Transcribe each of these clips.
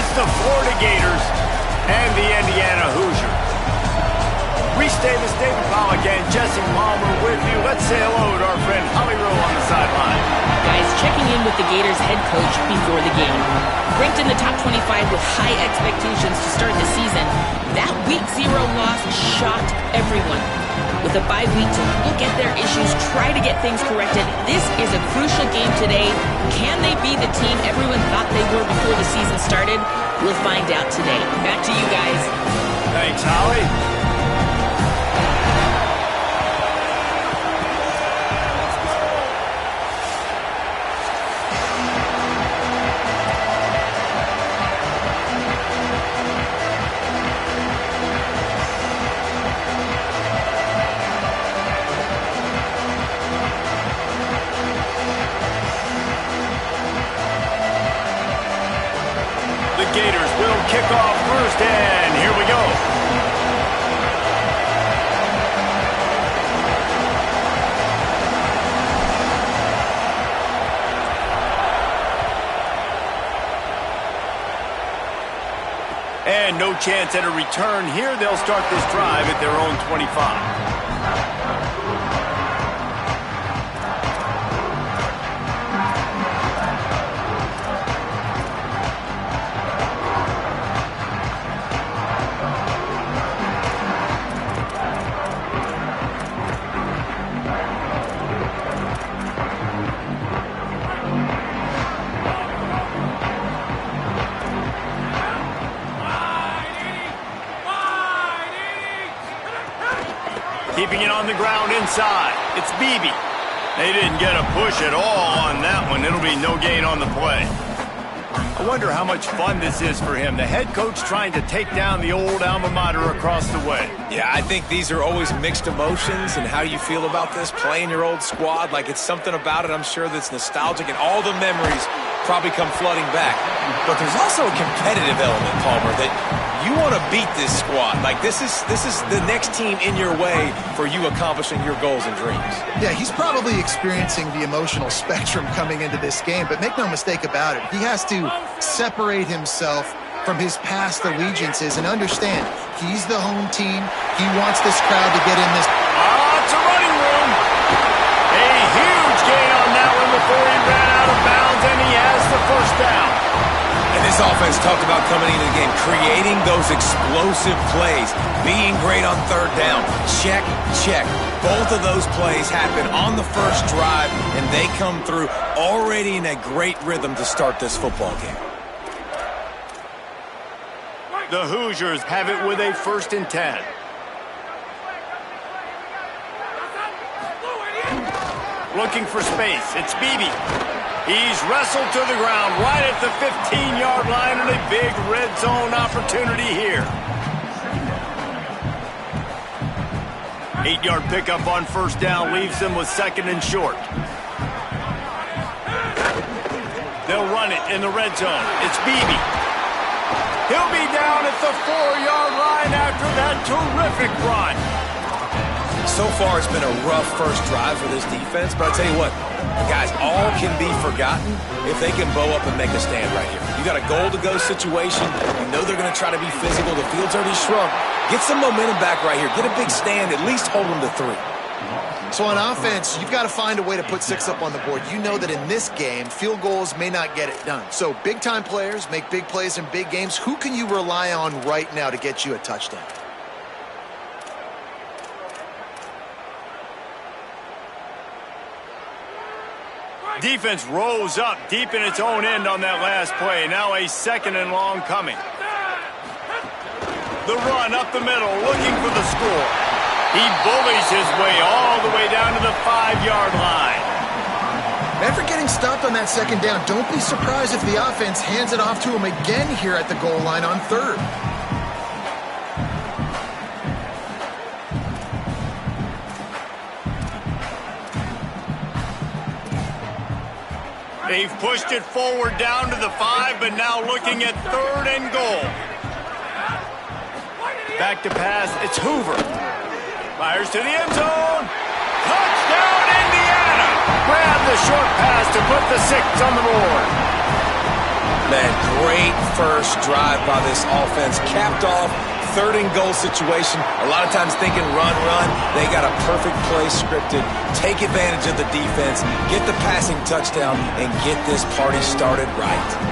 is the Florida Gators and the Indiana Hoosiers. Reese Davis, David Pollock, and Jesse Palmer with you. Let's say hello to our friend Holly Rowe on the sideline. Guys, checking in with the Gators head coach before the game. Ranked in the top 25 with high expectations to start the season, that Week 0 loss shocked everyone. With a bye week to look at their issues, try to get things corrected, this is a crucial game today. Can they be the team everyone thought they were before the season started? We'll find out today. Back to you guys. Thanks, Holly. Gators will kick off first, and here we go. And no chance at a return here. They'll start this drive at their own 25. Keeping it on the ground inside. It's Beebe. They didn't get a push at all on that one. It'll be no gain on the play. I wonder how much fun this is for him. The head coach trying to take down the old alma mater across the way. Yeah, I think these are always mixed emotions. And how do you feel about this? Playing your old squad, like it's something about it, I'm sure, that's nostalgic. And all the memories probably come flooding back. But there's also a competitive element, Palmer, that you want to beat this squad. Like this is the next team in your way for you accomplishing your goals and dreams. Yeah, he's probably experiencing the emotional spectrum coming into this game, but make no mistake about it, he has to separate himself from his past allegiances and understand he's the home team. He wants this crowd to get in this. It's a running room. A huge gain on that one before he ran out of bounds, and he has the first down. And this offense talked about coming into the game, creating those explosive plays, being great on third down. Check, check. Both of those plays happen on the first drive, and they come through already in a great rhythm to start this football game. The Hoosiers have it with a 1st and 10. Looking for space. It's Beebe. He's wrestled to the ground right at the 15-yard line, and a big red zone opportunity here. 8-yard pickup on first down leaves them with 2nd and short. They'll run it in the red zone. It's Beebe. He'll be down at the 4-yard line after that terrific run. So far, it's been a rough first drive for this defense, but I'll tell you what, guys, all can be forgotten if they can bow up and make a stand right here. You got a goal-to-go situation. You know they're going to try to be physical. The field's already shrunk. Get some momentum back right here. Get a big stand. At least hold them to 3. So on offense, you've got to find a way to put 6 up on the board. You know that in this game, field goals may not get it done. So big-time players make big plays in big games. Who can you rely on right now to get you a touchdown? Defense rose up deep in its own end on that last play. Now a 2nd and long coming. The run up the middle, looking for the score. He bullies his way all the way down to the 5-yard line. After getting stopped on that 2nd down, don't be surprised if the offense hands it off to him again here at the goal line on 3rd. They've pushed it forward down to the 5, but now looking at 3rd and goal. Back to pass, it's Hoover. Fires to the end zone. Touchdown, Indiana! Grab the short pass to put the 6 on the board. Man, great first drive by this offense. Capped off, 3rd and goal situation. A lot of times thinking run. They got a perfect play scripted. Take advantage of the defense, get the passing touchdown, and get this party started right.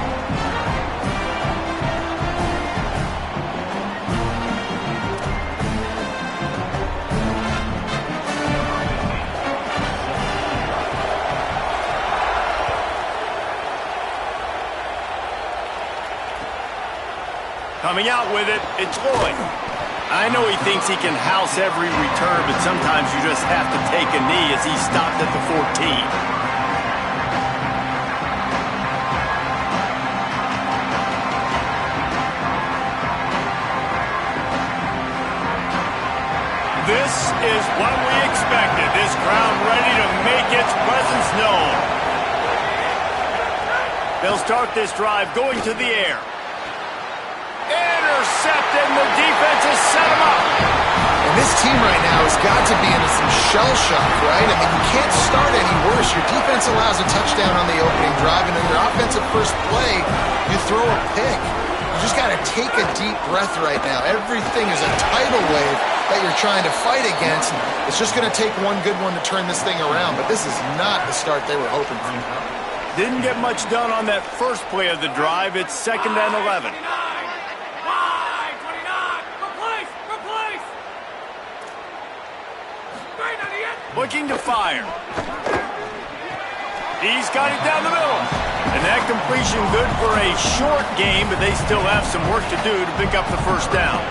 Coming out with it, it's Lloyd. I know he thinks he can house every return, but sometimes you just have to take a knee as he stopped at the 14. This is what we expected. This crowd ready to make its presence known. They'll start this drive going to the air. Intercepted, and the defense has set him up. And this team right now has got to be in some shell shock, right? I mean, you can't start any worse. Your defense allows a touchdown on the opening drive, and in your offensive first play, you throw a pick. You just got to take a deep breath right now. Everything is a tidal wave that you're trying to fight against. It's just going to take one good one to turn this thing around, but this is not the start they were hoping for. Didn't get much done on that first play of the drive. It's 2nd and 11. Looking to fire. He's got it down the middle. And that completion good for a short game, but they still have some work to do to pick up the first down.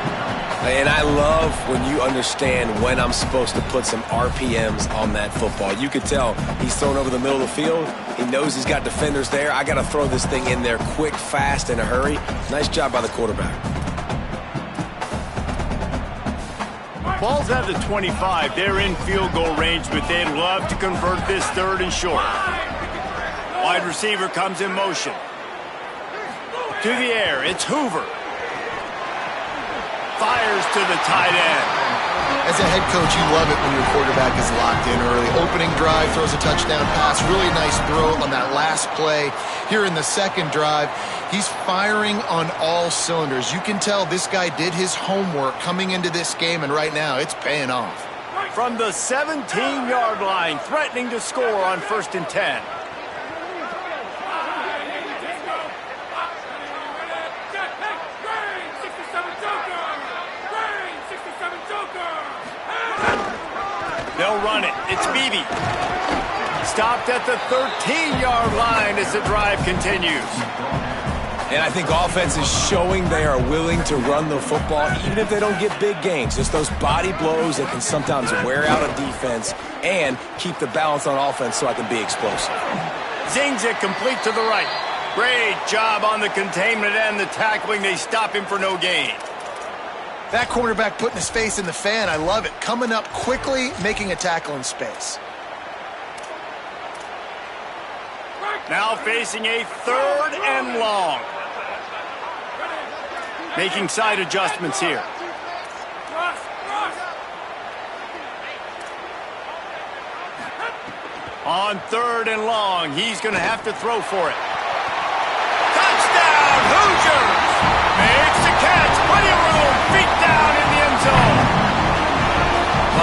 And I love when you understand when I'm supposed to put some RPMs on that football. You could tell he's thrown over the middle of the field. He knows he's got defenders there. I got to throw this thing in there quick, fast, in a hurry. Nice job by the quarterback. Ball's at the 25. They're in field goal range, but they'd love to convert this 3rd and short. Wide receiver comes in motion. To the air, it's Hoover. Fires to the tight end. As a head coach, you love it when your quarterback is locked in early. Opening drive, throws a touchdown pass. Really nice throw on that last play. Here in the 2nd drive, he's firing on all cylinders. You can tell this guy did his homework coming into this game, and right now it's paying off. From the 17-yard line, threatening to score on 1st and 10. They'll run it. It's Beebe. Stopped at the 13-yard line as the drive continues. And I think offense is showing they are willing to run the football, even if they don't get big gains. Just those body blows that can sometimes wear out a defense and keep the balance on offense so I can be explosive. Zings it complete to the right. Great job on the containment and the tackling. They stop him for no gain. That quarterback putting his face in the fan, I love it. Coming up quickly, making a tackle in space. Now facing a 3rd and long. Making side adjustments here. On 3rd and long, he's going to have to throw for it. Touchdown, Hoosiers! Makes the catch, plenty of room, feet down in the end zone.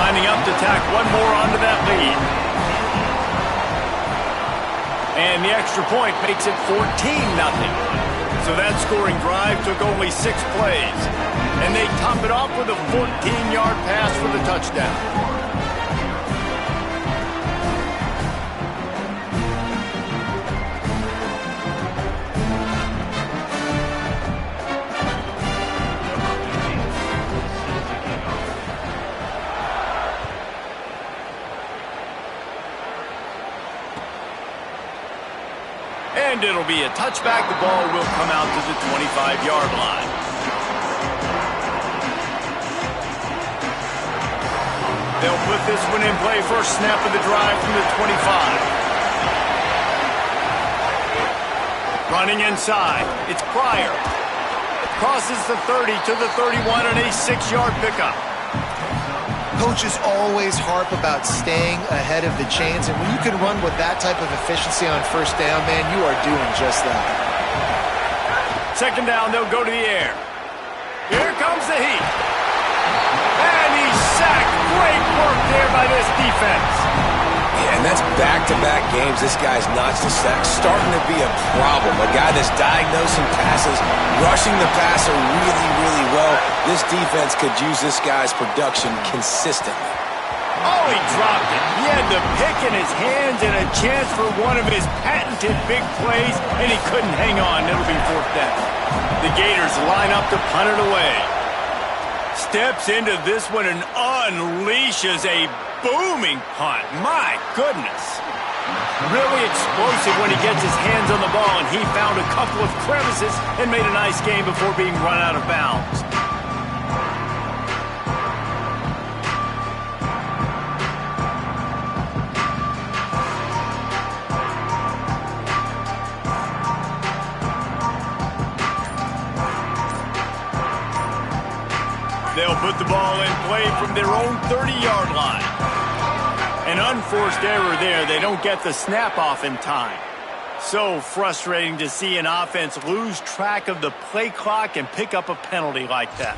Lining up to tack one more onto that lead. And the extra point makes it 14-0. So that scoring drive took only 6 plays. And they top it off with a 14-yard pass for the touchdown. And it'll be a touchback. The ball will come out to the 25-yard line. They'll put this one in play. First snap of the drive from the 25. Running inside. It's Pryor. Crosses the 30 to the 31 and a 6-yard pickup. Coaches always harp about staying ahead of the chains, and when you can run with that type of efficiency on first down, man, you are doing just that. second down, they'll go to the air. Here comes the heat. And he's sacked. Great work there by this defense. Yeah, and that's back-to-back games this guy's notched a sack. Starting to be a problem. A guy that's diagnosing passes, rushing the passer really, really well. This defense could use this guy's production consistently. Oh, he dropped it. He had the pick in his hands and a chance for one of his patented big plays, and he couldn't hang on. It'll be fourth down. The Gators line up to punt it away. Steps into this one and unleashes a booming punt. My goodness. Really explosive when he gets his hands on the ball, and he found a couple of crevices and made a nice game before being run out of bounds. They'll put the ball in play from their own 30-yard line. An unforced error there. They don't get the snap off in time. So frustrating to see an offense lose track of the play clock and pick up a penalty like that.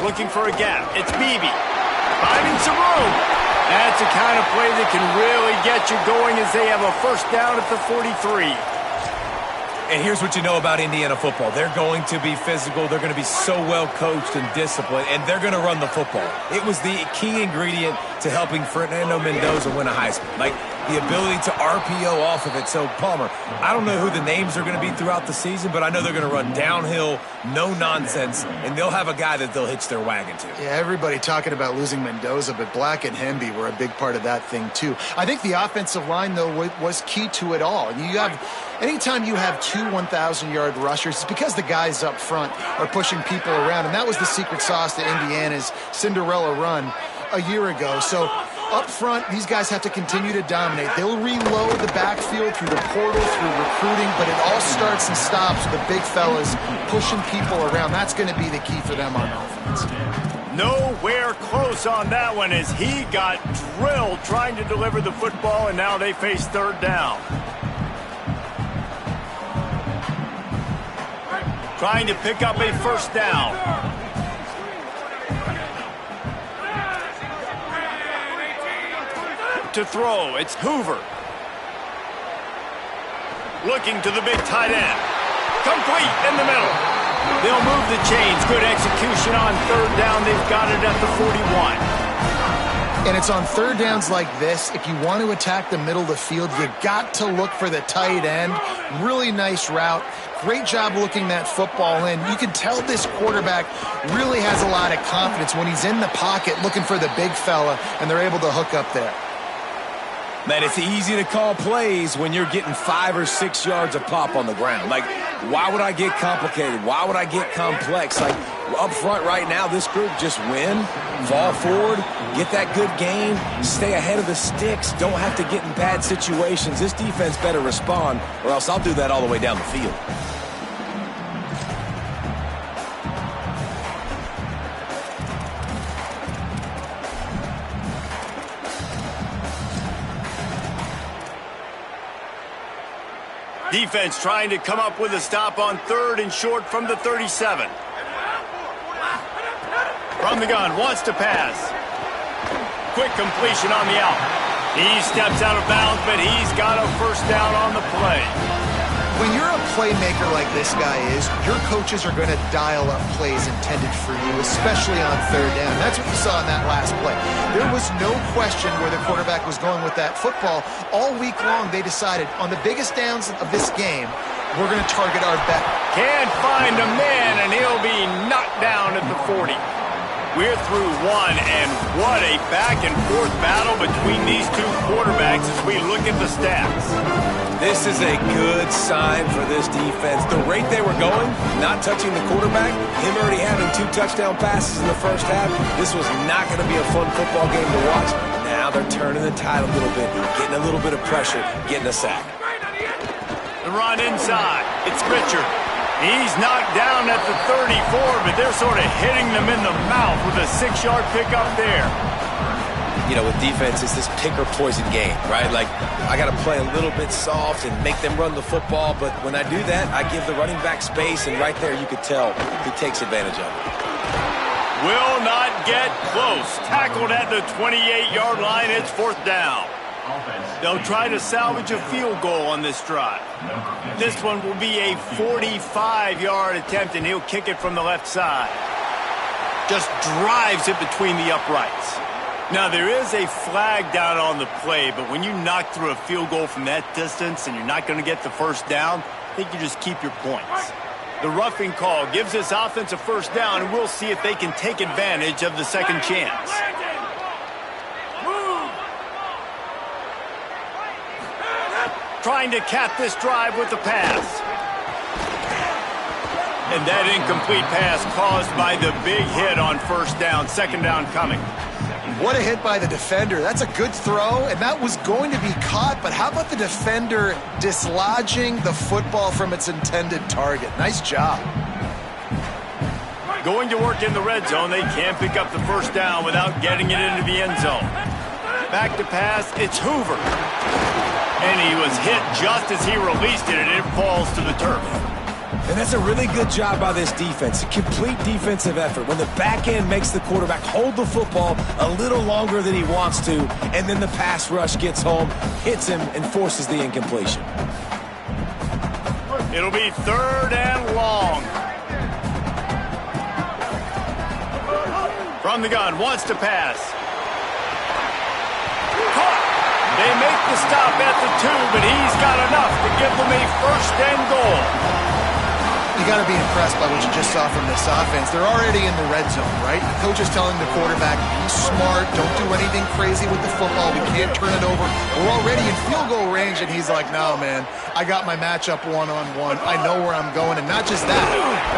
Looking for a gap. It's Beebe. Finding some room. That's the kind of play that can really get you going as they have a first down at the 43. And here's what you know about Indiana football. They're going to be physical. They're going to be so well coached and disciplined, and they're going to run the football. It was the key ingredient to helping Fernando Mendoza win a Heisman. Like, the ability to RPO off of it. So, Palmer, I don't know who the names are going to be throughout the season, but I know they're going to run downhill, no nonsense, and they'll have a guy that they'll hitch their wagon to. Yeah, everybody talking about losing Mendoza, but Black and Hemby were a big part of that thing, too. I think the offensive line, though, was key to it all. And anytime you have two 1,000-yard rushers, it's because the guys up front are pushing people around, and that was the secret sauce to Indiana's Cinderella run a year ago. So up front, these guys have to continue to dominate. They'll reload the backfield through the portal, through recruiting, but it all starts and stops with the big fellas pushing people around. That's going to be the key for them on offense. Nowhere close on that one as he got drilled trying to deliver the football, and now they face third down. Trying to pick up a first down. To throw, it's Hoover. Looking to the big tight end. Complete in the middle. They'll move the chains. Good execution on third down. They've got it at the 41. And it's on third downs like this. If you want to attack the middle of the field, you got to look for the tight end. Really nice route. Great job looking that football in. You can tell this quarterback really has a lot of confidence when he's in the pocket looking for the big fella, and they're able to hook up there. Man, it's easy to call plays when you're getting 5 or 6 yards of pop on the ground. Like, why would I get complicated? Why would I get complex? Like, up front right now, this group just win, fall forward, get that good game, stay ahead of the sticks, don't have to get in bad situations. This defense better respond, or else I'll do that all the way down the field. Defense trying to come up with a stop on third and short from the 37. From the gun, wants to pass. Quick completion on the out. He steps out of bounds, but he's got a first down on the play. When you're a playmaker like this guy is, your coaches are going to dial up plays intended for you, especially on third down. That's what you saw in that last play. There was no question where the quarterback was going with that football. All week long, they decided on the biggest downs of this game, we're going to target our bet. Can't find a man, and he'll be knocked down at the 40. We're through one, and what a back-and-forth battle between these two quarterbacks as we look at the stats. This is a good sign for this defense. The rate they were going, not touching the quarterback, him already having 2 touchdown passes in the first half, this was not going to be a fun football game to watch. Now they're turning the tide a little bit, getting a little bit of pressure, getting a sack. The run inside. It's Richard. He's knocked down at the 34, but they're sort of hitting them in the mouth with a 6-yard pickup there. You know, with defense, it's this pick or poison game, right? Like, I got to play a little bit soft and make them run the football, but when I do that, I give the running back space, and right there you could tell he takes advantage of it. Will not get close. Tackled at the 28-yard line. It's 4th down. They'll try to salvage a field goal on this drive. This one will be a 45-yard attempt, and he'll kick it from the left side. Just drives it between the uprights. Now, there is a flag down on the play, but when you knock through a field goal from that distance and you're not going to get the first down, I think you just keep your points. The roughing call gives this offense a first down, and we'll see if they can take advantage of the second chance. Trying to cap this drive with the pass. And that incomplete pass caused by the big hit on first down. Second down coming. What a hit by the defender. That's a good throw, and that was going to be caught, but how about the defender dislodging the football from its intended target? Nice job. Going to work in the red zone. They can't pick up the first down without getting it into the end zone. Back to pass. It's Hoover. And he was hit just as he released it, and it falls to the turf. And that's a really good job by this defense. A complete defensive effort. When the back end makes the quarterback hold the football a little longer than he wants to, and then the pass rush gets home, hits him, and forces the incompletion. It'll be 3rd and long. From the gun, wants to pass. Caught. They make the stop at the 2, but he's got enough to give them a 1st and goal. You got to be impressed by what you just saw from this offense. They're already in the red zone, right? The coach is telling the quarterback, be smart, don't do anything crazy with the football. We can't turn it over. We're already in field goal range, and he's like, no, man, I got my matchup one-on-one. I know where I'm going, and not just that.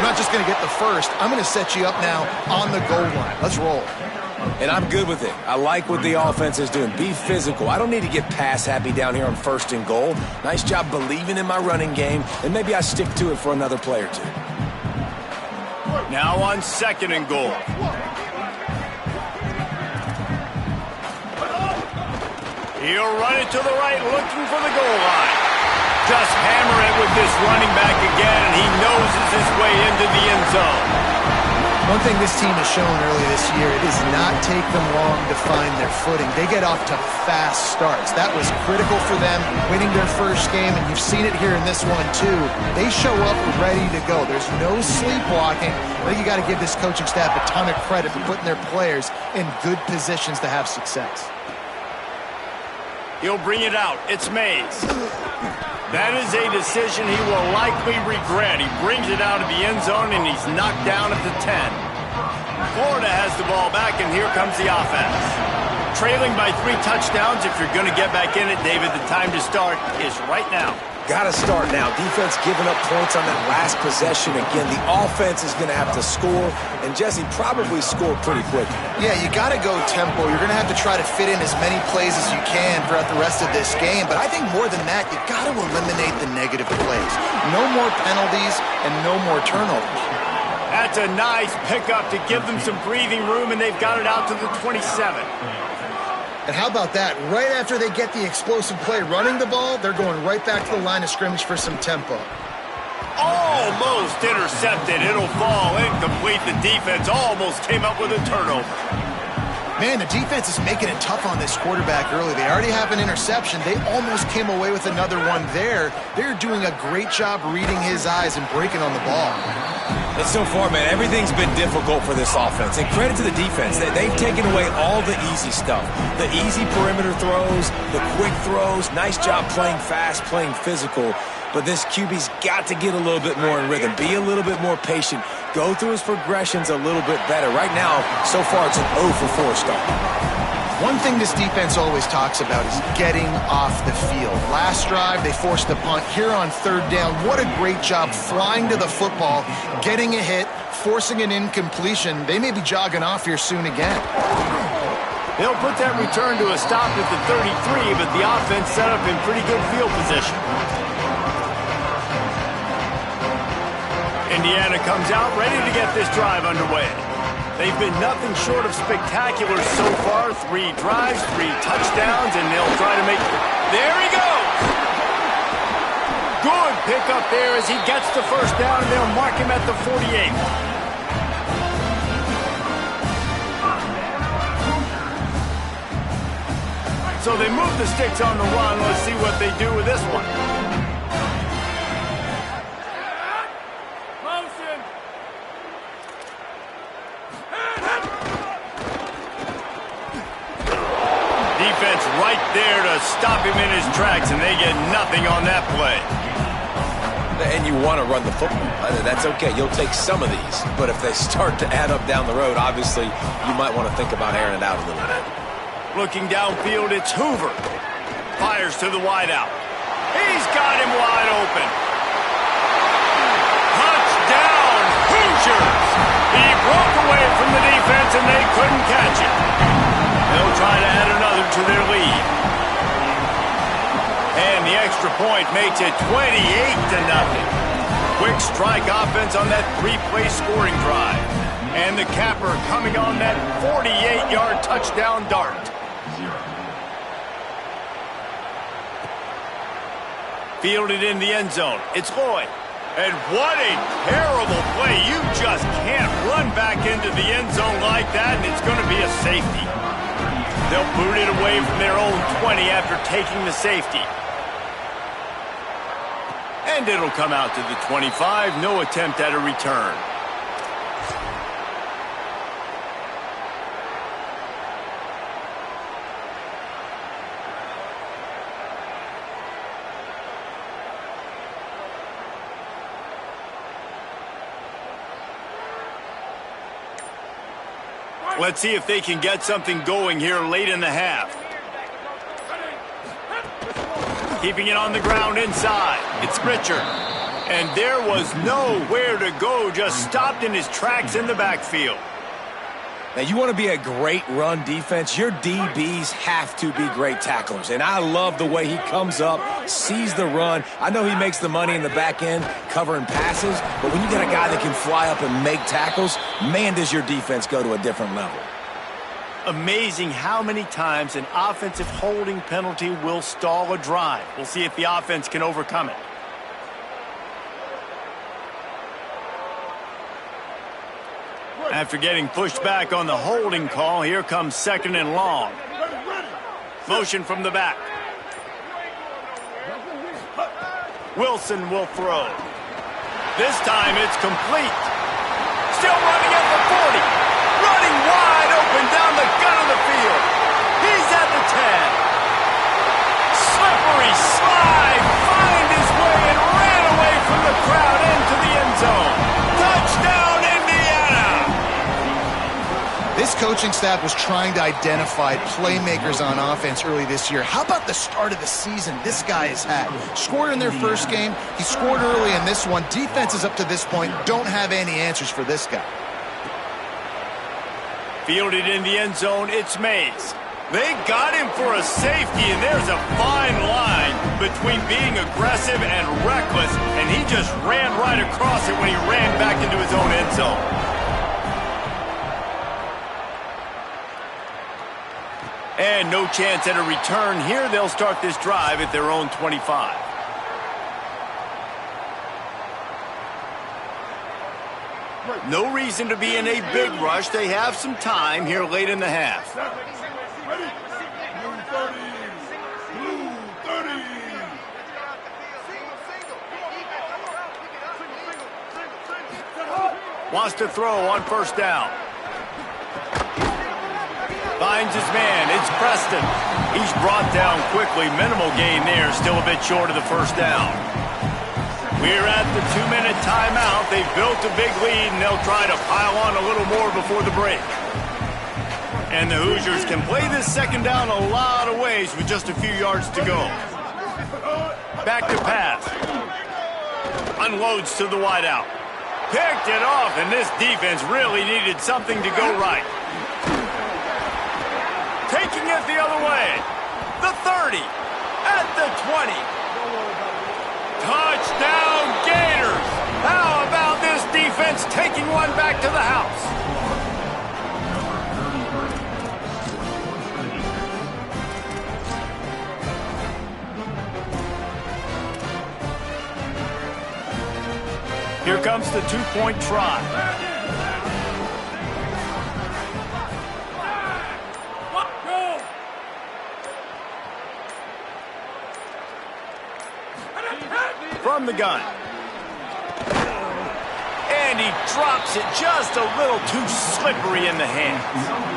I'm not just going to get the first. I'm going to set you up now on the goal line. Let's roll. And I'm good with it. I like what the offense is doing. Be physical. I don't need to get pass happy down here on 1st and goal. Nice job believing in my running game, and maybe I stick to it for another play or 2. Now on 2nd and goal. He'll run it to the right, looking for the goal line. Just hammer it with this running back again, and he noses his way into the end zone. One thing this team has shown early this year, it does not take them long to find their footing. They get off to fast starts. That was critical for them, winning their first game, and you've seen it here in this one too. They show up ready to go. There's no sleepwalking. I think you got to give this coaching staff a ton of credit for putting their players in good positions to have success. He'll bring it out. It's Mays. That is a decision he will likely regret. He brings it out of the end zone, and he's knocked down at the 10. Florida has the ball back, and here comes the offense. Trailing by 3 touchdowns. If you're going to get back in it, David, the time to start is right now. Got to start now. Defense giving up points on that last possession. Again, the offense is going to have to score, and Jesse probably score pretty quickly. Yeah, you got to go tempo. You're going to have to try to fit in as many plays as you can throughout the rest of this game, but I think more than that, you got to eliminate the negative plays. No more penalties and no more turnovers. That's a nice pickup to give them some breathing room, and they've got it out to the 27. And how about that? Right after they get the explosive play running the ball, they're going right back to the line of scrimmage for some tempo. Almost intercepted. It'll fall incomplete. The defense almost came up with a turnover. Man, the defense is making it tough on this quarterback early. They already have an interception. They almost came away with another one there. They're doing a great job reading his eyes and breaking on the ball. And so far, man, everything's been difficult for this offense. And credit to the defense. They've taken away all the easy stuff. The easy perimeter throws, the quick throws. Nice job playing fast, playing physical. But this QB's got to get a little bit more in rhythm. Be a little bit more patient. Go through his progressions a little bit better. Right now, so far, it's an 0 for 4 start. One thing this defense always talks about is getting off the field. Last drive, they forced a punt. Here on 3rd down, what a great job flying to the football, getting a hit, forcing an incompletion. They may be jogging off here soon again. They'll put that return to a stop at the 33, but the offense set up in pretty good field position. Indiana comes out ready to get this drive underway. They've been nothing short of spectacular so far. 3 drives, 3 touchdowns, and they'll try to make... There he goes! Good pickup there as he gets the first down, and they'll mark him at the 48. So they move the sticks on the run. Let's see what they do with this one. Defense right there to stop him in his tracks, and they get nothing on that play. And you want to run the football. That's okay. You'll take some of these. But if they start to add up down the road, obviously, you might want to think about airing it out a little bit. Looking downfield, it's Hoover. Fires to the wideout. He's got him wide open. Touchdown, Hoosiers! He broke away from the defense, and they couldn't catch it. They'll try to add another to their lead. And the extra point makes it 28-0. Quick strike offense on that 3-play scoring drive. And the capper coming on that 48-yard touchdown dart. Fielded in the end zone. It's Lloyd. And what a terrible play. You just can't run back into the end zone like that, and it's going to be a safety. They'll boot it away from their own 20 after taking the safety. And it'll come out to the 25. No attempt at a return. Let's see if they can get something going here late in the half. Keeping it on the ground inside. It's Richard. And there was nowhere to go, just stopped in his tracks in the backfield. Now, you want to be a great run defense, your DBs have to be great tacklers. And I love the way he comes up, sees the run. I know he makes the money in the back end covering passes, but when you get a guy that can fly up and make tackles, man, does your defense go to a different level. Amazing how many times an offensive holding penalty will stall a drive. We'll see if the offense can overcome it. After getting pushed back on the holding call, here comes 2nd and long. Motion from the back. Wilson will throw. This time it's complete. Still running at the 40. Running wide open down the gut of the field. He's at the 10. Slippery slide. Find his way and ran away from the crowd into the end zone. Touchdown, Indiana! This coaching staff was trying to identify playmakers on offense early this year. How about the start of the season this guy has had? Scored in their first game. He scored early in this one. Defenses up to this point don't have any answers for this guy. Fielded in the end zone, it's Mays. They got him for a safety, and there's a fine line between being aggressive and reckless, and he just ran right across it when he ran back into his own end zone. And no chance at a return here. They'll start this drive at their own 25. No reason to be in a big rush. They have some time here late in the half. Wants to throw on first down. Finds his man. It's Preston. He's brought down quickly. Minimal gain there. Still a bit short of the first down. We're at the 2-minute timeout. They've built a big lead, and they'll try to pile on a little more before the break. And the Hoosiers can play this second down a lot of ways with just a few yards to go. Back to pass. Unloads to the wideout. Picked it off, and this defense really needed something to go right. Taking it the other way. The 30. At the 20. Touchdown, Gators! How about this taking one back to the house. Here comes the two-point try. From the gun. And he drops it just a little too slippery in the hands.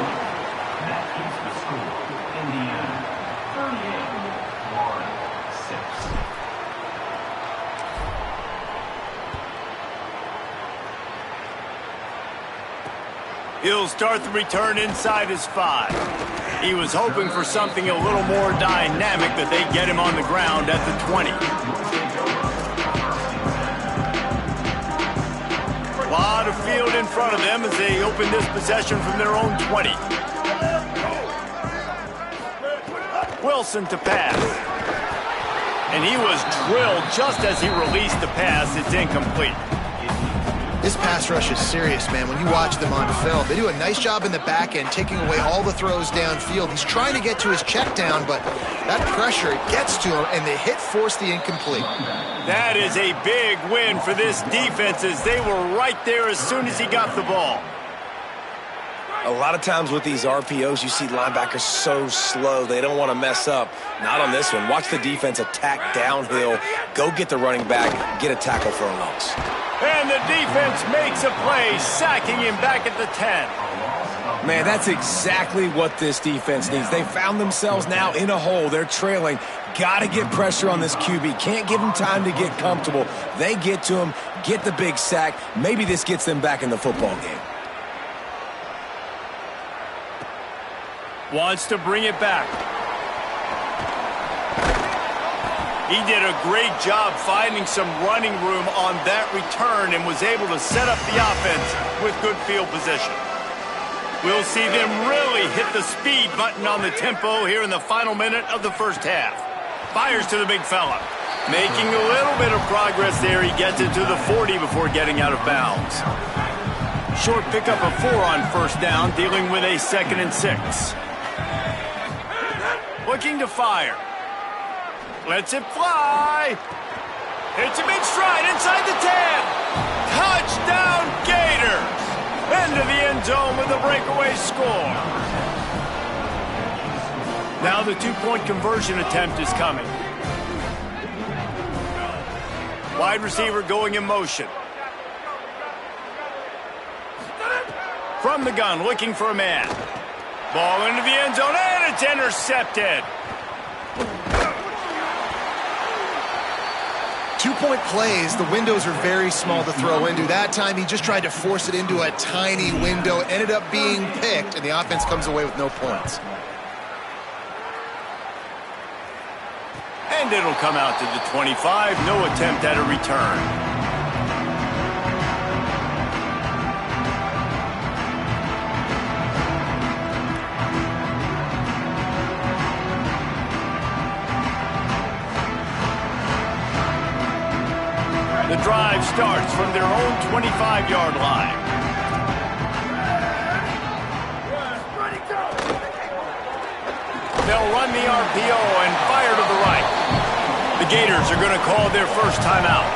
He'll start the return inside his 5. He was hoping for something a little more dynamic, but they get him on the ground at the 20. A lot of field in front of them as they open this possession from their own 20. Wilson to pass. And he was drilled just as he released the pass. It's incomplete. This pass rush is serious, man. When you watch them on film, they do a nice job in the back end, taking away all the throws downfield. He's trying to get to his check down, but that pressure gets to him, and the hit forced the incomplete. That is a big win for this defense as they were right there as soon as he got the ball. A lot of times with these RPOs, you see linebackers so slow, they don't want to mess up. Not on this one. Watch the defense attack downhill, go get the running back, get a tackle for a loss. And the defense makes a play, sacking him back at the 10. Man, that's exactly what this defense needs. They found themselves now in a hole. They're trailing. Got to get pressure on this QB. Can't give him time to get comfortable. They get to him, get the big sack. Maybe this gets them back in the football game. Wants to bring it back. He did a great job finding some running room on that return and was able to set up the offense with good field position. We'll see them really hit the speed button on the tempo here in the final minute of the first half. Fires to the big fella. Making a little bit of progress there. He gets it to the 40 before getting out of bounds. Short pickup of 4 on first down, dealing with a 2nd and 6. Looking to fire. Lets it fly. Hits a big stride inside the 10. Touchdown Gators. Into the end zone with a breakaway score. Now the two-point conversion attempt is coming. Wide receiver going in motion. From the gun, looking for a man. Ball into the end zone, and it's intercepted. Two-point plays, the windows are very small to throw into. That time, he just tried to force it into a tiny window, ended up being picked, and the offense comes away with no points. And it'll come out to the 25. No attempt at a return. The drive starts from their own 25-yard line. They'll run the RPO and fire to the right. The Gators are going to call their first timeout.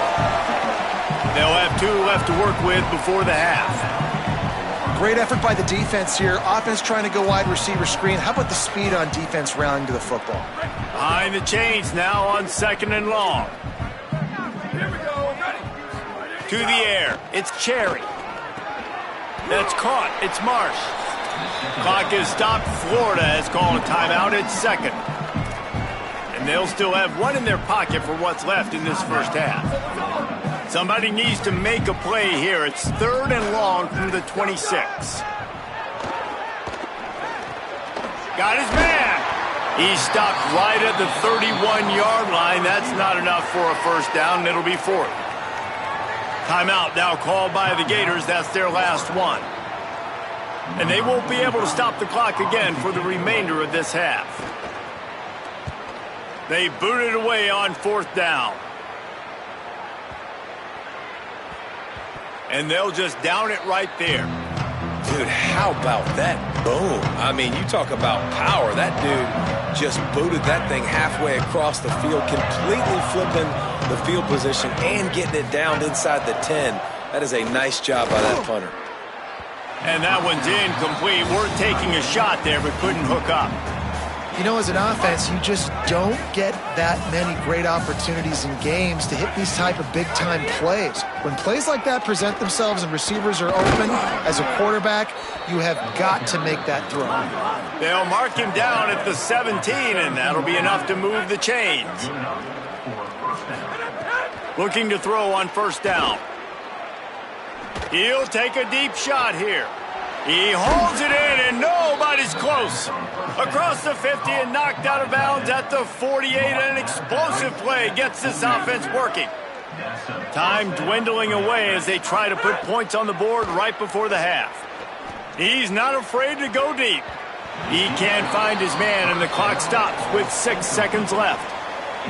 They'll have 2 left to work with before the half. Great effort by the defense here. Offense trying to go wide receiver screen. How about the speed on defense rallying to the football? Behind the chains now on 2nd and long. To the air, it's Cherry. That's caught, it's Marsh. Clock is stopped. Florida has called a timeout at 2nd. And they'll still have 1 in their pocket for what's left in this first half. Somebody needs to make a play here. It's 3rd and long from the 26. Got his man. He stopped right at the 31-yard line. That's not enough for a first down. It'll be 4th. Timeout now called by the Gators. That's their last one. And they won't be able to stop the clock again for the remainder of this half. They booted away on 4th down. and they'll just down it right there. Dude, how about that boom? I mean, you talk about power. That dude just booted that thing halfway across the field, completely flipping the field position and getting it down inside the 10. That is a nice job by that punter. And that one's incomplete. We're taking a shot there, but couldn't hook up. You know, as an offense, you just don't get that many great opportunities in games to hit these type of big-time plays. When plays like that present themselves and receivers are open, as a quarterback, you have got to make that throw. They'll mark him down at the 17, and that'll be enough to move the chains. Looking to throw on first down. He'll take a deep shot here. He holds it in, and nobody's close. Across the 50 and knocked out of bounds at the 48. An explosive play gets this offense working. Time dwindling away as they try to put points on the board right before the half. He's not afraid to go deep. He can't find his man, and the clock stops with 6 seconds left.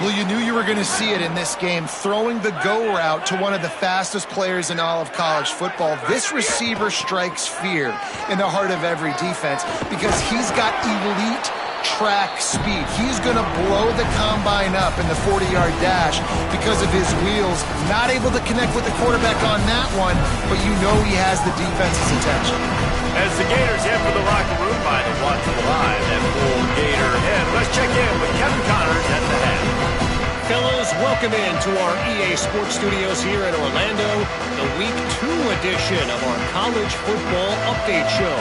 Well, you knew you were going to see it in this game, throwing the go route to one of the fastest players in all of college football. This receiver strikes fear in the heart of every defense because he's got elite track speed. He's going to blow the combine up in the 40-yard dash because of his wheels. Not able to connect with the quarterback on that one, but you know he has the defense's attention. As the Gators head for the locker room by the Watch Live at full Gator head, let's check in with Kevin Connors at the head. Fellas, welcome into our EA Sports Studios here in Orlando, the Week 2 edition of our College Football Update Show.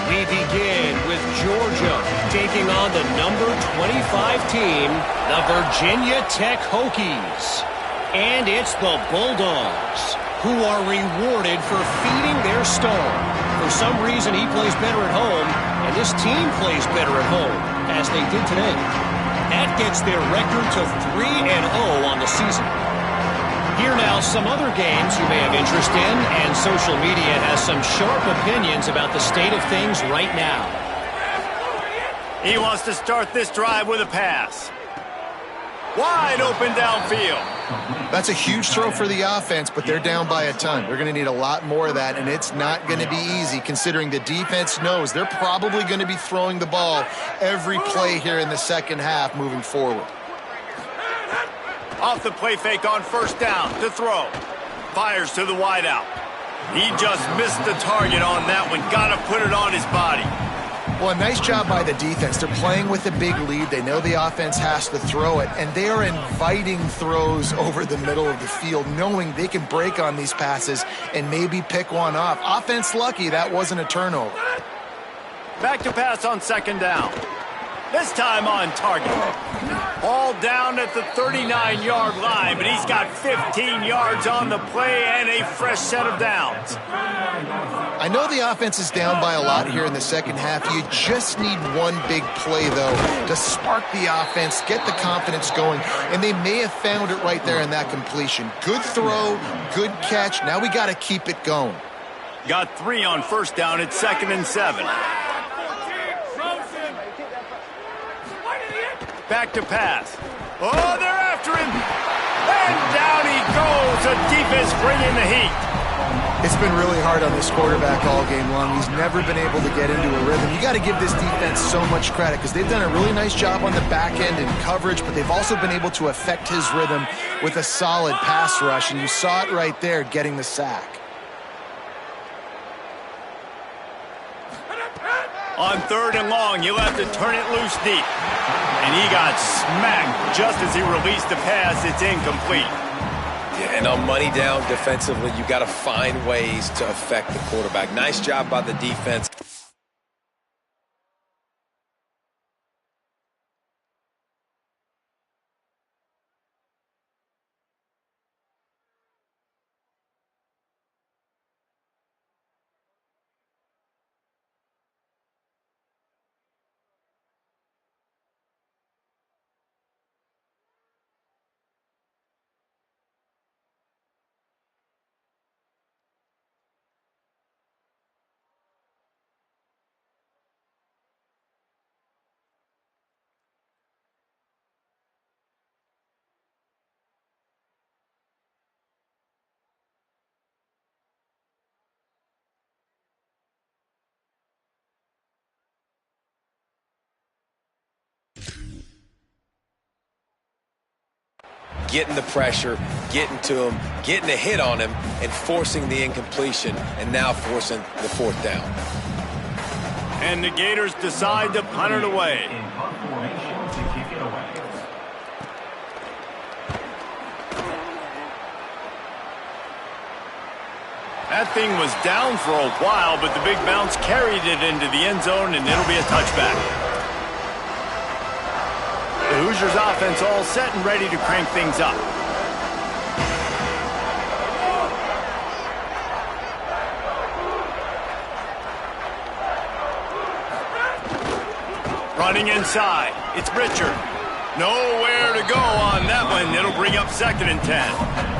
We begin with Georgia taking on the number 25 team, the Virginia Tech Hokies. And it's the Bulldogs, who are rewarded for feeding their star. For some reason, he plays better at home, and this team plays better at home, as they did today. That gets their record to 3-0 on the season. Here now, some other games you may have interest in, and social media has some sharp opinions about the state of things right now. He wants to start this drive with a pass. Wide open downfield. That's a huge throw for the offense, but they're down by a ton. They're going to need a lot more of that, and it's not going to be easy considering the defense knows they're probably going to be throwing the ball every play here in the second half moving forward. Off the play fake on first down to throw. Fires to the wideout. He just missed the target on that one. Got to put it on his body. Well, a nice job by the defense. They're playing with a big lead. They know the offense has to throw it, and they are inviting throws over the middle of the field, knowing they can break on these passes and maybe pick one off. Offense lucky that wasn't a turnover. Back to pass on second down. This time on target. All down at the 39-yard line, but he's got 15 yards on the play and a fresh set of downs. I know the offense is down by a lot here in the second half. You just need one big play, though, to spark the offense, get the confidence going, and they may have found it right there in that completion. Good throw, good catch. Now we got to keep it going. Got 3 on first down at 2nd and 7. Back to pass. Oh, they're after him. And down he goes. The defense bringing the heat. It's been really hard on this quarterback all game long. He's never been able to get into a rhythm. You got to give this defense so much credit because they've done a really nice job on the back end in coverage, but they've also been able to affect his rhythm with a solid pass rush, and you saw it right there getting the sack. On 3rd and long, you'll have to turn it loose deep. And he got smacked just as he released the pass. It's incomplete. Yeah, and on money down defensively, you got to find ways to affect the quarterback. Nice job by the defense. getting the pressure, getting to him, getting a hit on him, and forcing the incompletion, and now forcing the fourth down. And the Gators decide to punt it away. That thing was down for a while, but the big bounce carried it into the end zone, and it'll be a touchback. The Hoosiers offense all set and ready to crank things up. Running inside, it's Richard. Nowhere to go on that one. It'll bring up 2nd and 10.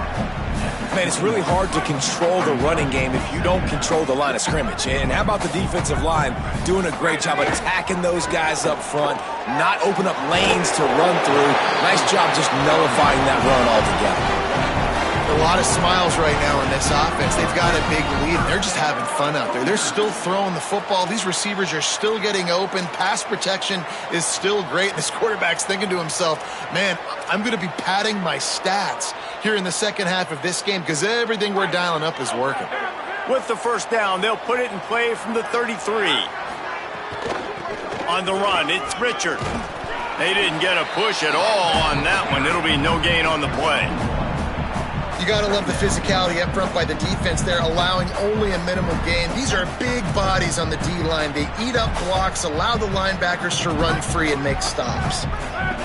Man, it's really hard to control the running game if you don't control the line of scrimmage. And how about the defensive line doing a great job attacking those guys up front, not open up lanes to run through. Nice job just nullifying that run altogether. A lot of smiles right now in this offense. They've got a big lead. They're just having fun out there. They're still throwing the football. These receivers are still getting open. Pass protection is still great. This quarterback's thinking to himself, man, I'm going to be padding my stats here in the second half of this game because everything we're dialing up is working. With the first down, they'll put it in play from the 33. On the run, it's Richard. They didn't get a push at all on that one. It'll be no gain on the play. You got to love the physicality up front by the defense there, allowing only a minimal gain. These are big bodies on the D-line. They eat up blocks, allow the linebackers to run free and make stops.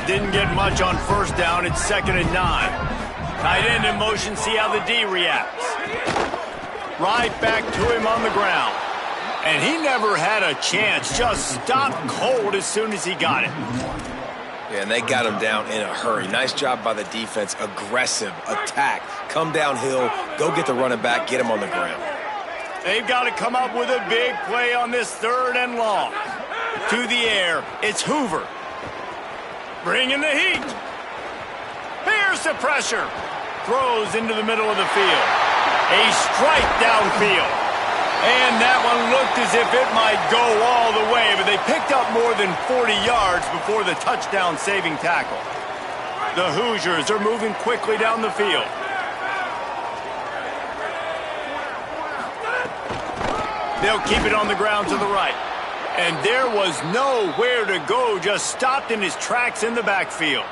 Didn't get much on first down. It's 2nd and 9. Tight end in motion, see how the D reacts. Right back to him on the ground. And he never had a chance. Just stopped cold as soon as he got it. Yeah, and they got him down in a hurry. Nice job by the defense. Aggressive attack. Come downhill, go get the running back, get him on the ground. They've got to come up with a big play on this 3rd and long. To the air, it's Hoover. Bringing the heat. Here's the pressure. Throws into the middle of the field. A strike downfield. And that one looked as if it might go all the way, but they picked up more than 40 yards before the touchdown-saving tackle. The Hoosiers are moving quickly down the field. They'll keep it on the ground to the right. And there was nowhere to go, just stopped in his tracks in the backfield.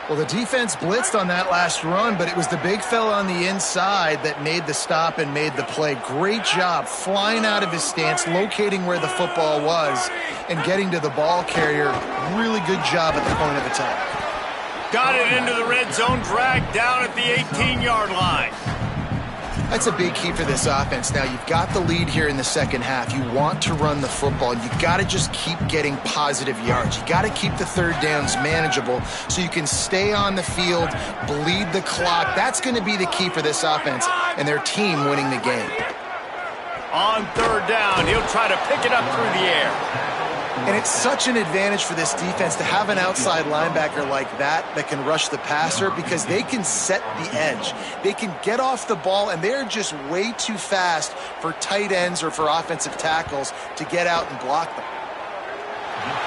Well, the defense blitzed on that last run, but it was the big fella on the inside that made the stop and made the play. Great job flying out of his stance, locating where the football was, and getting to the ball carrier. Really good job at the point of attack. Got it into the red zone, dragged down at the 18-yard line. That's a big key for this offense. Now, you've got the lead here in the second half. You want to run the football. You got to just keep getting positive yards. You got to keep the 3rd downs manageable so you can stay on the field, bleed the clock. That's going to be the key for this offense and their team winning the game. On 3rd down, he'll try to pick it up through the air. And it's such an advantage for this defense to have an outside linebacker like that can rush the passer because they can set the edge. They can get off the ball, and they're just way too fast for tight ends or for offensive tackles to get out and block them.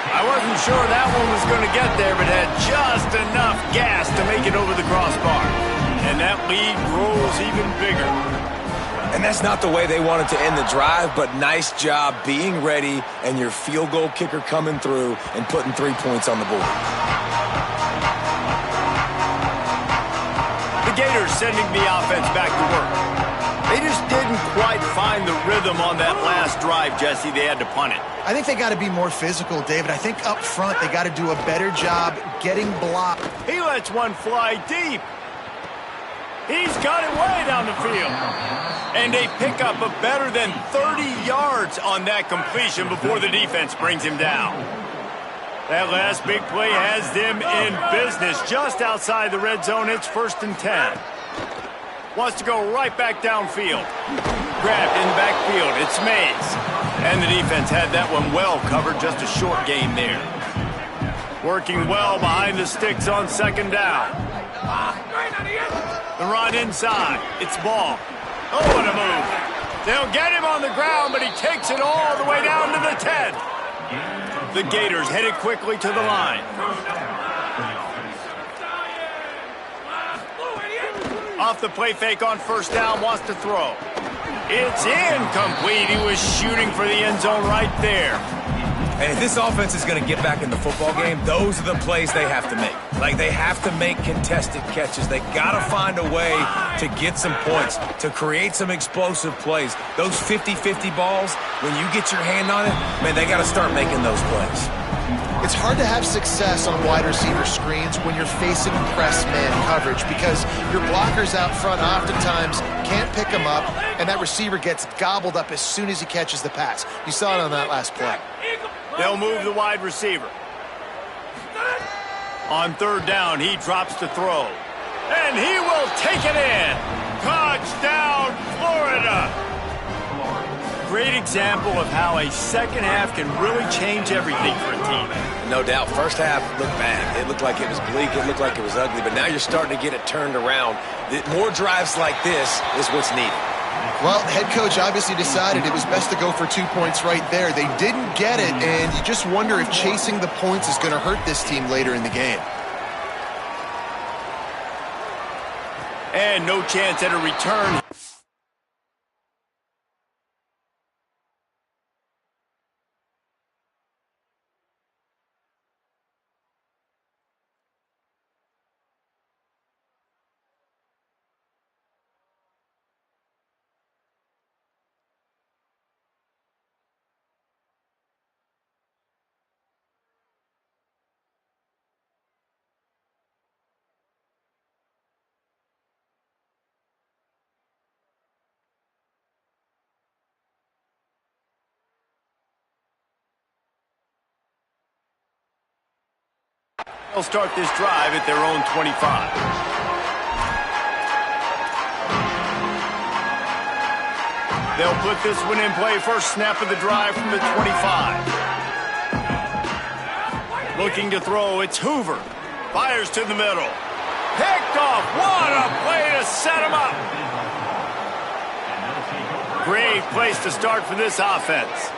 I wasn't sure that one was going to get there, but had just enough gas to make it over the crossbar. And that lead grows even bigger. And that's not the way they wanted to end the drive, but nice job being ready and your field goal kicker coming through and putting 3 points on the board. The Gators sending the offense back to work. They just didn't quite find the rhythm on that last drive, Jesse. They had to punt it. I think they got to be more physical, David. I think up front they got to do a better job getting blocked. He lets one fly deep. He's got it way down the field. And they pick up a better than 30 yards on that completion before the defense brings him down. That last big play has them in business just outside the red zone. It's 1st and 10. Wants to go right back downfield. Grabbed in the backfield. It's Mays. And the defense had that one well covered. Just a short gain there. Working well behind the sticks on 2nd down. The run inside. It's Ball. Oh, what a move. They'll get him on the ground, but he takes it all the way down to the 10. The Gators headed quickly to the line. Off the play fake on first down, wants to throw. It's incomplete. He was shooting for the end zone right there. And if this offense is going to get back in the football game, those are the plays they have to make. Like, they have to make contested catches. They got to find a way to get some points, to create some explosive plays. Those 50-50 balls, when you get your hand on it, man, they got to start making those plays. It's hard to have success on wide receiver screens when you're facing press man coverage because your blockers out front oftentimes can't pick them up, and that receiver gets gobbled up as soon as he catches the pass. You saw it on that last play. They'll move the wide receiver. On third down, he drops to throw. And he will take it in. Touchdown, Florida. Great example of how a second half can really change everything for a team. No doubt. First half looked bad. It looked like it was bleak. It looked like it was ugly. But now you're starting to get it turned around. More drives like this is what's needed. Well, head coach obviously decided it was best to go for 2 points right there. They didn't get it, and you just wonder if chasing the points is going to hurt this team later in the game. And no chance at a return. They'll start this drive at their own 25. They'll put this one in play. First snap of the drive from the 25. Looking to throw, it's Hoover. Fires to the middle. Picked off. What a play to set him up. Great place to start for this offense.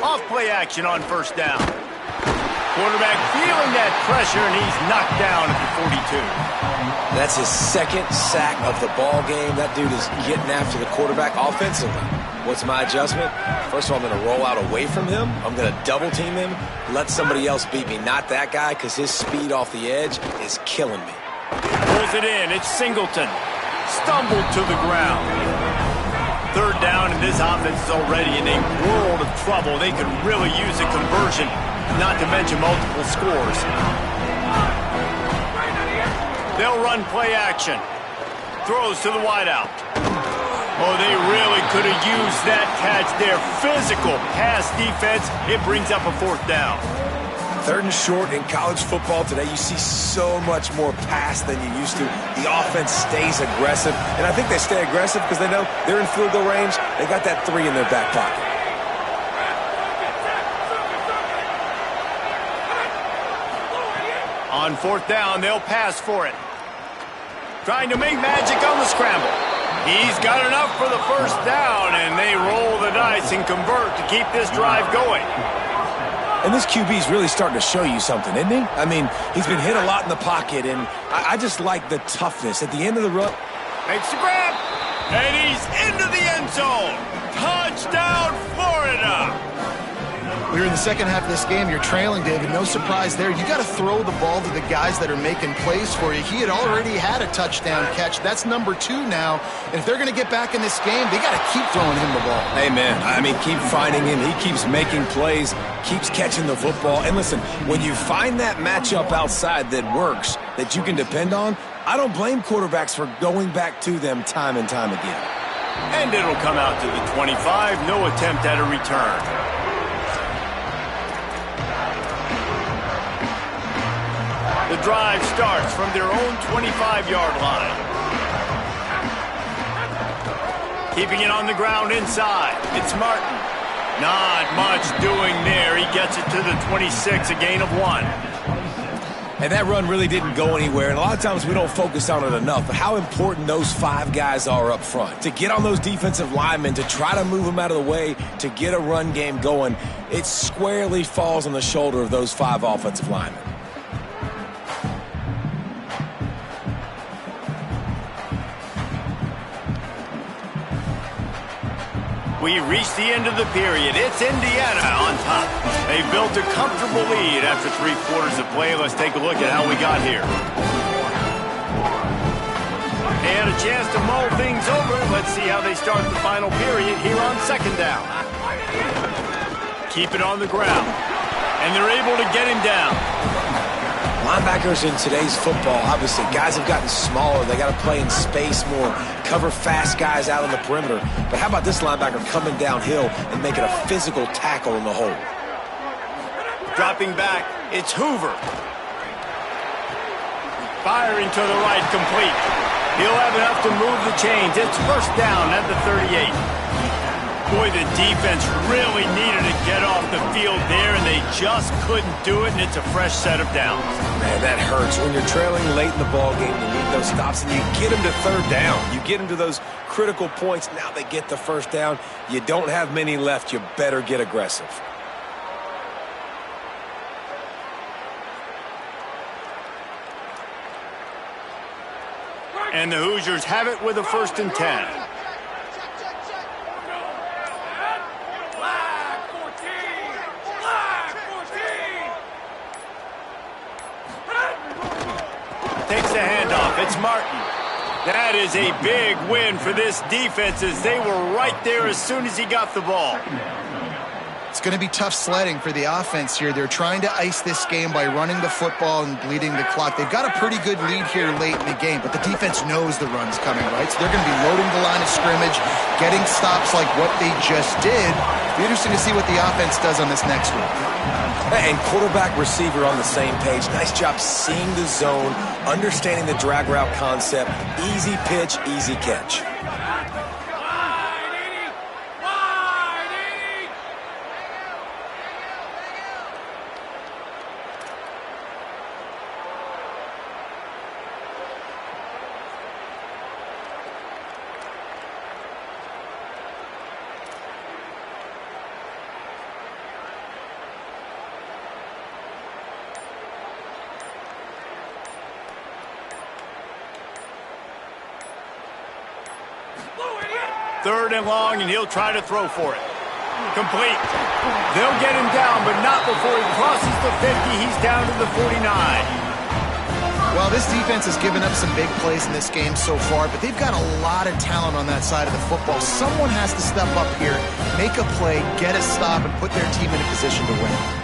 Off play action on first down. Quarterback feeling that pressure, and he's knocked down at the 42. That's his second sack of the ball game. That dude is getting after the quarterback offensively. What's my adjustment? First of all, I'm going to roll out away from him. I'm going to double team him, let somebody else beat me. Not that guy, because his speed off the edge is killing me. Pulls it in. It's Singleton. Stumbled to the ground. Third down, and this offense is already in a world of trouble. They could really use a conversion, not to mention multiple scores. They'll run play action. Throws to the wideout. Oh, they really could have used that catch there. Physical pass defense. It brings up a fourth down. Third and short in college football today, you see so much more pass than you used to. The offense stays aggressive, and I think they stay aggressive because they know they're in field goal range. They got that 3 in their back pocket. On fourth down, they'll pass for it. Trying to make magic on the scramble. He's got enough for the first down, and they roll the dice and convert to keep this drive going. And this QB's really starting to show you something, isn't he? I mean, he's been hit a lot in the pocket, and I just like the toughness. At the end of the run, makes the grab, and he's into the end zone. Touchdown, Florida! We're in the second half of this game. You're trailing, David. No surprise there. You got to throw the ball to the guys that are making plays for you. He had already had a touchdown catch. That's number 2 now. And if they're going to get back in this game, they got to keep throwing him the ball. Amen. I mean, keep finding him. He keeps making plays, keeps catching the football. And listen, when you find that matchup outside that works, that you can depend on, I don't blame quarterbacks for going back to them time and time again. And it'll come out to the 25. No attempt at a return. The drive starts from their own 25-yard line. Keeping it on the ground inside. It's Martin. Not much doing there. He gets it to the 26, a gain of 1. And that run really didn't go anywhere. And a lot of times we don't focus on it enough. But how important those 5 guys are up front. To get on those defensive linemen, to try to move them out of the way, to get a run game going, it squarely falls on the shoulder of those 5 offensive linemen. We reached the end of the period. It's Indiana on top. They built a comfortable lead after 3 quarters of play. Let's take a look at how we got here. They had a chance to mull things over. Let's see how they start the final period here on second down. Keep it on the ground. And they're able to get him down. Linebackers in today's football, obviously, guys have gotten smaller. They got to play in space more, cover fast guys out on the perimeter. But how about this linebacker coming downhill and making a physical tackle in the hole? Dropping back, it's Hoover. Firing to the right, complete. He'll have enough to move the chains. It's first down at the 38. Boy, the defense really needed to get off the field there, and they just couldn't do it, and it's a fresh set of downs. Man, that hurts. When you're trailing late in the ball game, you need those stops, and you get them to third down. You get them to those critical points. Now they get the first down. You don't have many left. You better get aggressive. And the Hoosiers have it with a 1st and 10. Takes the handoff. It's Martin. That is a big win for this defense as they were right there as soon as he got the ball. It's going to be tough sledding for the offense here. They're trying to ice this game by running the football and bleeding the clock. They've got a pretty good lead here late in the game, but the defense knows the run's coming, right? So they're going to be loading the line of scrimmage, getting stops like what they just did. It'll be interesting to see what the offense does on this next one. And quarterback, receiver on the same page. Nice job seeing the zone, understanding the drag route concept. Easy pitch, easy catch. Third and long, and he'll try to throw for it. Complete. They'll get him down, but not before he crosses the 50. He's down to the 49. Well, this defense has given up some big plays in this game so far, but they've got a lot of talent on that side of the football. Someone has to step up here, make a play, get a stop, and put their team in a position to win.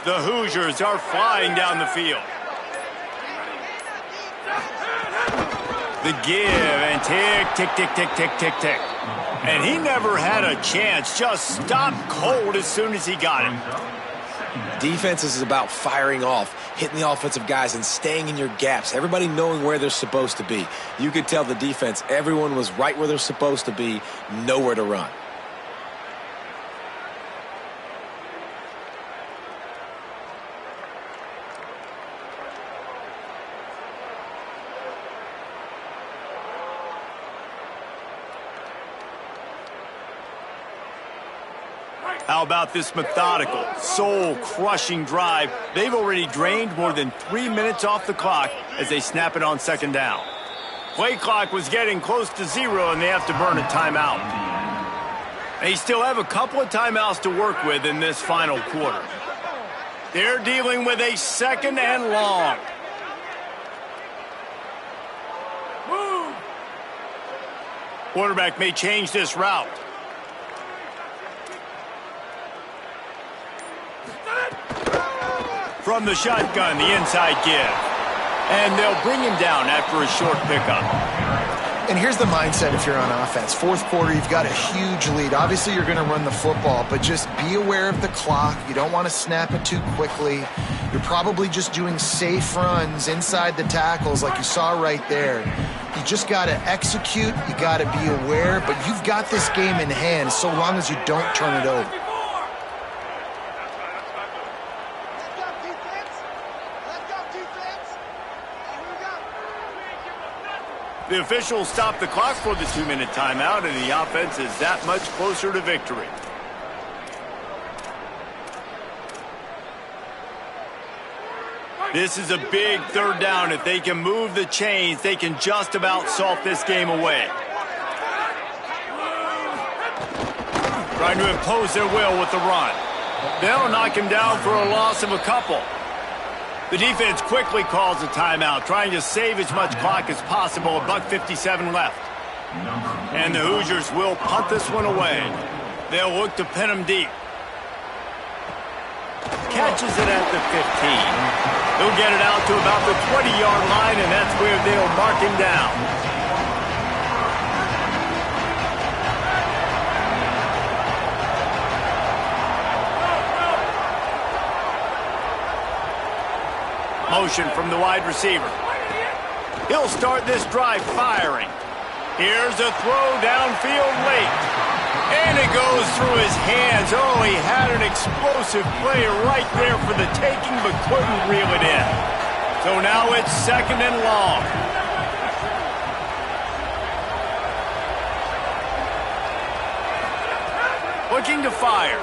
The Hoosiers are flying down the field. The give and tick, tick, tick, tick, tick, tick, tick. And he never had a chance. Just stopped cold as soon as he got it. Defense is about firing off, hitting the offensive guys and staying in your gaps. Everybody knowing where they're supposed to be. You could tell the defense, everyone was right where they're supposed to be, nowhere to run. How about this methodical, soul-crushing drive? They've already drained more than 3 minutes off the clock as they snap it on second down. Play clock was getting close to 0, and they have to burn a timeout. They still have a couple of timeouts to work with in this final quarter. They're dealing with a 2nd and long. Quarterback may change this route. From the shotgun, the inside give. And they'll bring him down after a short pickup. And here's the mindset if you're on offense. Fourth quarter, you've got a huge lead. Obviously, you're going to run the football, but just be aware of the clock. You don't want to snap it too quickly. You're probably just doing safe runs inside the tackles like you saw right there. You just got to execute. You got to be aware, but you've got this game in hand so long as you don't turn it over. The officials stop the clock for the 2-minute timeout, and the offense is that much closer to victory. This is a big third down. If they can move the chains, they can just about salt this game away. Trying to impose their will with the run. They'll knock him down for a loss of a couple. The defense quickly calls a timeout, trying to save as much clock as possible. $1:57 left. And the Hoosiers will punt this one away. They'll look to pin him deep. Catches it at the 15. He'll get it out to about the 20-yard line, and that's where they'll mark him down. Motion from the wide receiver. He'll start this drive firing. Here's a throw downfield late. And it goes through his hands. Oh, he had an explosive play right there for the taking, but couldn't reel it in. So now it's 2nd and long. Looking to fire.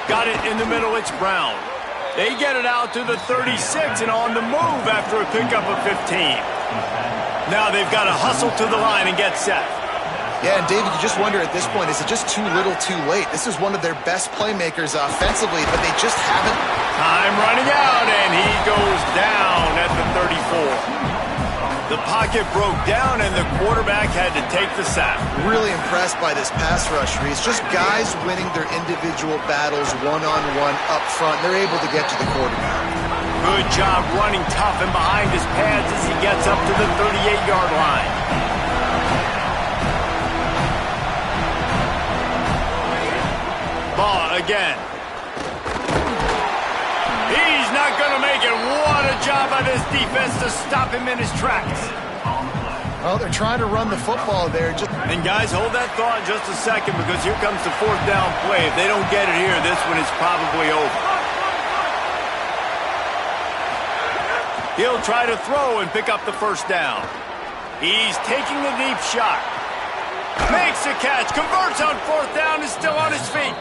Got it in the middle. It's Brown. They get it out to the 36 and on the move after a pickup of 15. Now they've got to hustle to the line and get set. Yeah, and David, you just wonder at this point, is it just too little too late? This is one of their best playmakers offensively, but they just haven't. Time running out, and he goes down at the 34. The pocket broke down, and the quarterback had to take the sack. Really impressed by this pass rush, Reese. Just guys winning their individual battles one-on-one up front. They're able to get to the quarterback. Good job running tough and behind his pads as he gets up to the 38-yard line. Ball again. He's not going to make it. What a job by this defense to stop him in his tracks. Well, they're trying to run the football there. And guys, hold that thought just a second, because here comes the 4th down play. If they don't get it here, this one is probably over. He'll try to throw and pick up the 1st down. He's taking the deep shot. Makes a catch, converts on 4th down, is still on his feet.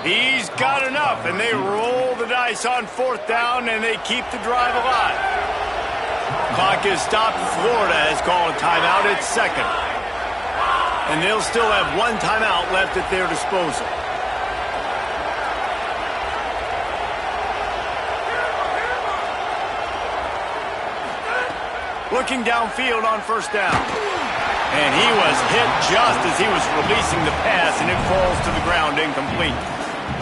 He's got enough, and they roll the dice on 4th down, and they keep the drive alive. Clock is stopped. Florida has called a timeout at 2nd. And they'll still have 1 timeout left at their disposal. Looking downfield on 1st down. And he was hit just as he was releasing the pass, and it falls to the ground incomplete.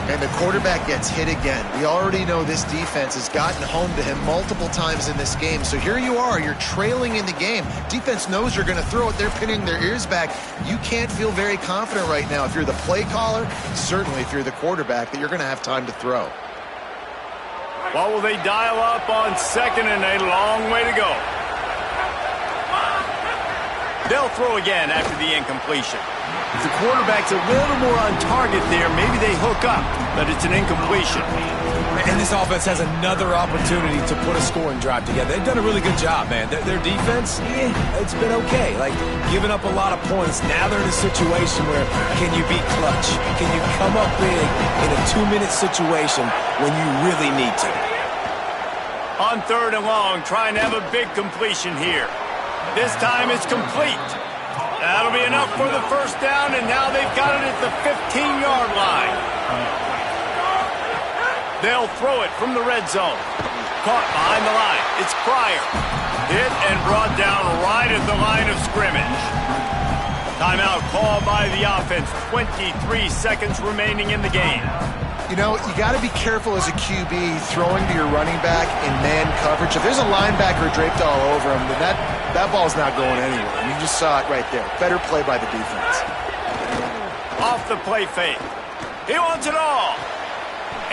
And the quarterback gets hit again. We already know this defense has gotten home to him multiple times in this game. So here you are, you're trailing in the game. Defense knows you're going to throw it. They're pinning their ears back. You can't feel very confident right now if you're the play caller, certainly if you're the quarterback, that you're going to have time to throw. Well, will they dial up on 2nd and a long way to go? They'll throw again after the incompletion. If the quarterback's a little more on target there, maybe they hook up, but it's an incompletion. And this offense has another opportunity to put a scoring drive together. They've done a really good job, man. Their defense, it's been okay. Like, giving up a lot of points. Now they're in a situation where, can you be clutch? Can you come up big in a 2-minute situation when you really need to? On 3rd and long, trying to have a big completion here. This time it's complete. That'll be enough for the 1st down, and now they've got it at the 15-yard line. They'll throw it from the red zone. Caught behind the line. It's Pryor. Hit and brought down right at the line of scrimmage. Timeout called by the offense. 23 seconds remaining in the game. You know, you got to be careful as a QB throwing to your running back in man coverage. If there's a linebacker draped all over him, then that ball's not going anywhere. And you just saw it right there. Better play by the defense. Off the play fake. He wants it all.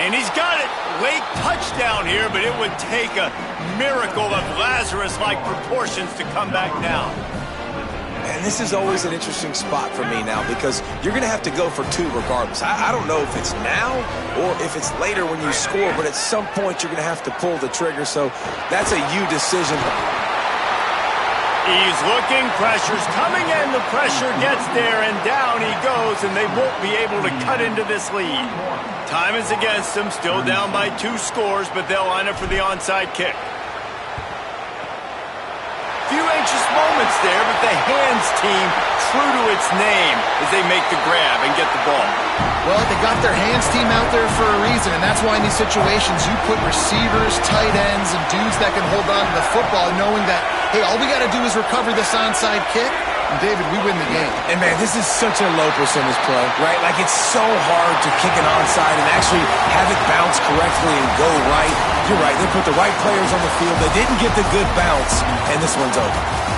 And he's got it. Late touchdown here, but it would take a miracle of Lazarus-like proportions to come back down. And this is always an interesting spot for me now, because you're going to have to go for 2 regardless. I don't know if it's now or if it's later when you score, but at some point you're going to have to pull the trigger. So that's a you decision. He's looking, pressure's coming in, the pressure gets there, and down he goes, and they won't be able to cut into this lead. Time is against them, still down by 2 scores, but they'll line up for the onside kick. Few anxious moments there, but the hands team true to its name as they make the grab and get the ball. Well, they got their hands team out there for a reason, and that's why in these situations you put receivers, tight ends, and dudes that can hold on to the football, knowing that, hey, all we got to do is recover this onside kick, and David, we win the game. And man, this is such a low percentage play, right? Like, it's so hard to kick an onside and actually have it bounce correctly and go right. You're right, they put the right players on the field. They didn't get the good bounce, and this one's over.